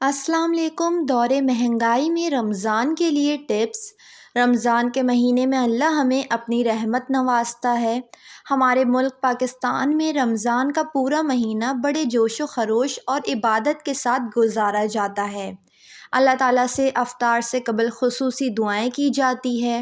السلام علیکم۔ دور مہنگائی میں رمضان کے لیے ٹپس۔ رمضان کے مہینے میں اللہ ہمیں اپنی رحمت نوازتا ہے۔ ہمارے ملک پاکستان میں رمضان کا پورا مہینہ بڑے جوش و خروش اور عبادت کے ساتھ گزارا جاتا ہے۔ اللہ تعالیٰ سے افطار سے قبل خصوصی دعائیں کی جاتی ہے۔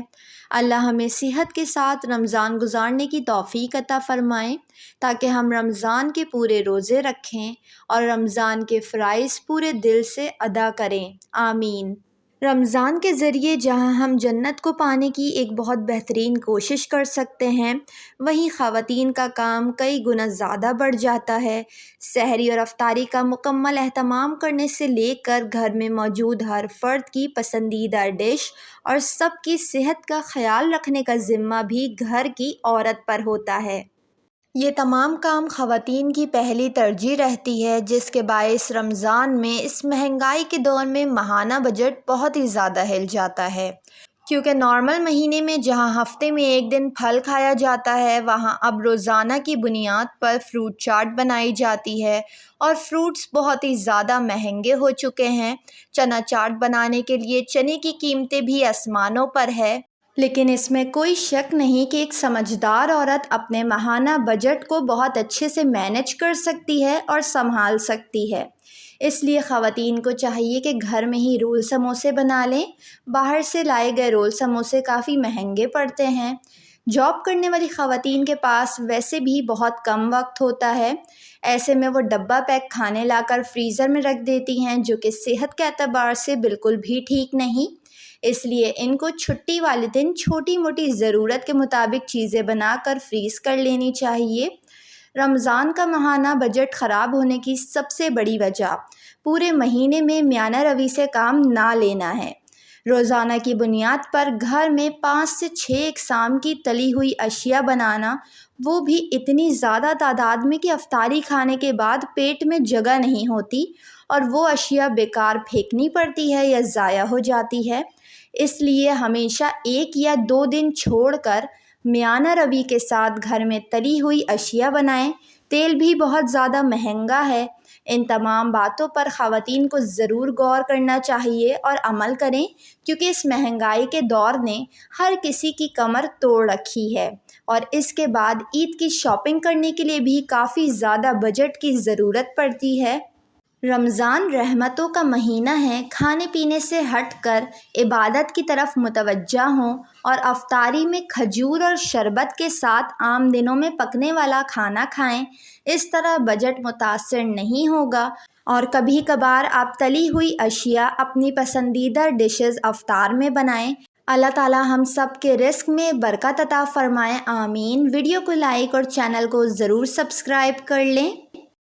اللہ ہمیں صحت کے ساتھ رمضان گزارنے کی توفیق عطا فرمائے تاکہ ہم رمضان کے پورے روزے رکھیں اور رمضان کے فرائض پورے دل سے ادا کریں، آمین۔ رمضان کے ذریعے جہاں ہم جنت کو پانے کی ایک بہت بہترین کوشش کر سکتے ہیں، وہیں خواتین کا کام کئی گنا زیادہ بڑھ جاتا ہے۔ سحری اور افطاری کا مکمل اہتمام کرنے سے لے کر گھر میں موجود ہر فرد کی پسندیدہ ڈش اور سب کی صحت کا خیال رکھنے کا ذمہ بھی گھر کی عورت پر ہوتا ہے۔ یہ تمام کام خواتین کی پہلی ترجیح رہتی ہے، جس کے باعث رمضان میں اس مہنگائی کے دور میں ماہانہ بجٹ بہت ہی زیادہ ہل جاتا ہے، کیونکہ نارمل مہینے میں جہاں ہفتے میں ایک دن پھل کھایا جاتا ہے، وہاں اب روزانہ کی بنیاد پر فروٹ چاٹ بنائی جاتی ہے اور فروٹس بہت ہی زیادہ مہنگے ہو چکے ہیں۔ چنا چاٹ بنانے کے لیے چنے کی قیمتیں بھی آسمانوں پر ہے، لیکن اس میں کوئی شک نہیں کہ ایک سمجھدار عورت اپنے ماہانہ بجٹ کو بہت اچھے سے مینج کر سکتی ہے اور سنبھال سکتی ہے۔ اس لیے خواتین کو چاہیے کہ گھر میں ہی رول سموسے بنا لیں۔ باہر سے لائے گئے رول سموسے کافی مہنگے پڑتے ہیں۔ جاب کرنے والی خواتین کے پاس ویسے بھی بہت کم وقت ہوتا ہے، ایسے میں وہ ڈبہ پیک کھانے لا کر فریزر میں رکھ دیتی ہیں، جو کہ صحت کے اعتبار سے بالکل بھی ٹھیک نہیں۔ اس لیے ان کو چھٹی والے دن چھوٹی موٹی ضرورت کے مطابق چیزیں بنا کر فریز کر لینی چاہیے۔ رمضان کا ماہانہ بجٹ خراب ہونے کی سب سے بڑی وجہ پورے مہینے میں میانہ روی سے کام نہ لینا ہے۔ روزانہ کی بنیاد پر گھر میں 5 سے 6 اقسام کی تلی ہوئی اشیاء بنانا، وہ بھی اتنی زیادہ تعداد میں کہ افطاری کھانے کے بعد پیٹ میں جگہ نہیں ہوتی اور وہ اشیاء بیکار پھینکنی پڑتی ہے یا ضائع ہو جاتی ہے۔ اس لیے ہمیشہ 1 یا 2 دن چھوڑ کر میانہ روی کے ساتھ گھر میں تلی ہوئی اشیاء بنائیں۔ تیل بھی بہت زیادہ مہنگا ہے۔ ان تمام باتوں پر خواتین کو ضرور غور کرنا چاہیے اور عمل کریں، کیونکہ اس مہنگائی کے دور نے ہر کسی کی کمر توڑ رکھی ہے اور اس کے بعد عید کی شاپنگ کرنے کے لیے بھی کافی زیادہ بجٹ کی ضرورت پڑتی ہے۔ رمضان رحمتوں کا مہینہ ہے۔ کھانے پینے سے ہٹ کر عبادت کی طرف متوجہ ہوں اور افطاری میں کھجور اور شربت کے ساتھ عام دنوں میں پکنے والا کھانا کھائیں۔ اس طرح بجٹ متاثر نہیں ہوگا اور کبھی کبھار آپ تلی ہوئی اشیاء اپنی پسندیدہ ڈشز افطار میں بنائیں۔ اللہ تعالیٰ ہم سب کے رزق میں برکت عطا فرمائے، آمین۔ ویڈیو کو لائک اور چینل کو ضرور سبسکرائب کر لیں۔